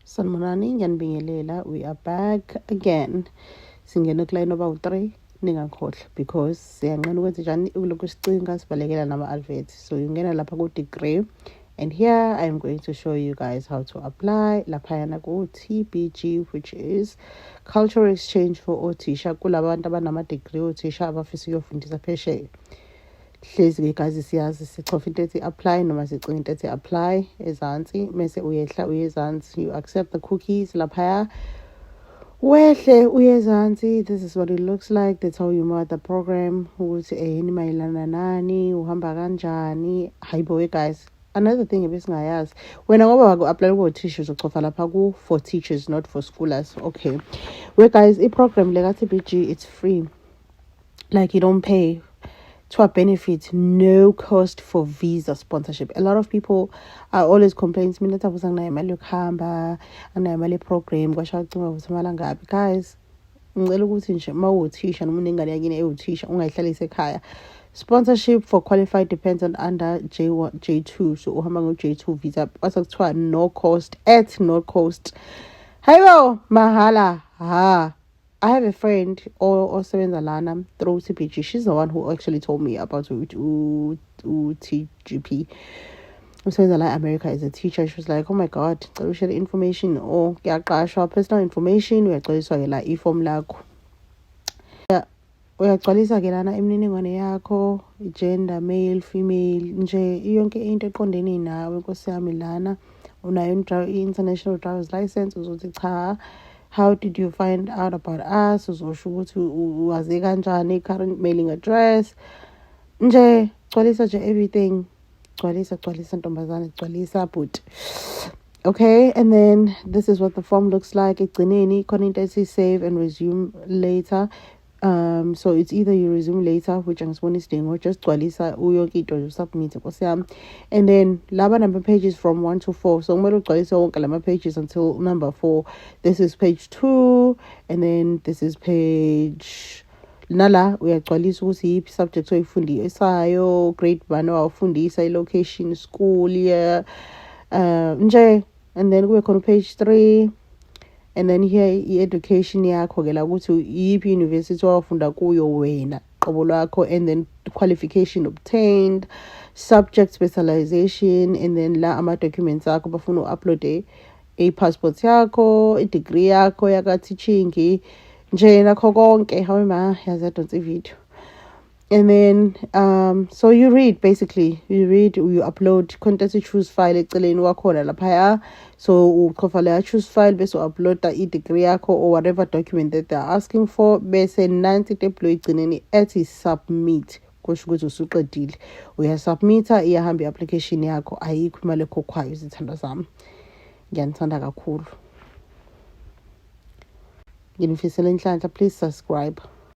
Sanibonani, ngiyanibingelela. We are back again. Singena kuline number 3 ningakhohlwa because siyanqena ukwenza njani ukulokhu sicinga sibalekela nama-adverts. So ungena lapha ku-degree and here I am going to show you guys how to apply laphayana ku-TBG, which is Cultural Exchange for Othisha. Kulabantu abanama-degree othisha abafisa ukuyofundisa phesheya. Hlezi-ke guys siyazi sichofa into ethi apply noma sicinga into ethi apply ezansi mase uyehla uyezansi, you accept the cookies laphaya wehle uyezansi. This is what it looks like. They tell you more about the program ukuthi yini mayelana nani, uhamba kanjani. Hayibo guys, another thing ebesingayazi wena ngoba ku-apply ku-teacher uzochofa lapha for teachers, not for schoolers. Okay, well guys, i-program leka-TBG, it's free, like you don't pay. To our benefit, no cost for visa sponsorship. A lot of people are always complaining to me that I was imali yokuhamba, imali program, guys. Ngicela ukuthi nje mawuthisha noma unengane yakini ewuthisha ungayihlalisa ekhaya. Sponsorship for qualified dependent under J1 J2, so uhamba ngo J2 visa basakuthiwa no cost, at no cost. Hayibo mahala ha. I have a friend osebenza lana through TBG. She's the one who actually told me about TGP. Osebenza la America as a teacher. She was like, oh my god, I share information or kuyaqashwa personal information uyagcwaliswa ke la iform lakho. Uyagcwalisa ke lana imininingwane yakho, gender, male, female, nje yonke into eqondene nawe Nkosi yami lana. Unayo international driver's license, uzothi cha. How did you find out about us? Uzosho ukuthi waze kanjani, current mailing address. Nje gcwalisa nje everything. Gcwalisa ntombazane, gcwalisa but. Okay, and then this is what the form looks like. Ekugcineni khona into ethi save and resume later. So it's either you resume later, which angisiboni isidingo, just gcwalisa yonke into you submit Nkosi yami. And then laba number pages from 1 to 4. So kumele ugcwalise wonke lama pages until number 4. This is page 2 and then this is page nala uyagcwalisa ukuthi yiphi subject oyifundisayo, grade 1 awufundisa, location, school year, nje. And then kube khona page 3. And then here i-education yakho ke la ukuthi yiphi university wafunda kuyo wena qobo lwakho, and then qualification obtained, subject specialization, and then la ama-documents akho bafuna u-upload passport yakho, i-degree yakho yaka-teaching nje nakho konke. Hawe ma yazi adonsa video. And then so you read, basically you upload content to choose file eceleni wakhona laphaya. So uchofa la choose file bese upload i-degree yakho or whatever document that they're asking for, bese 90 deploy egcineni ethi submit. Kusho ukuthi usuqedile uyasubmita, iyahamba i-application yakho, ayikho imali ekhokhwayo. Izithandwa zami, ngiyanithanda kakhulu, nginifisela inhlanhla. Please subscribe.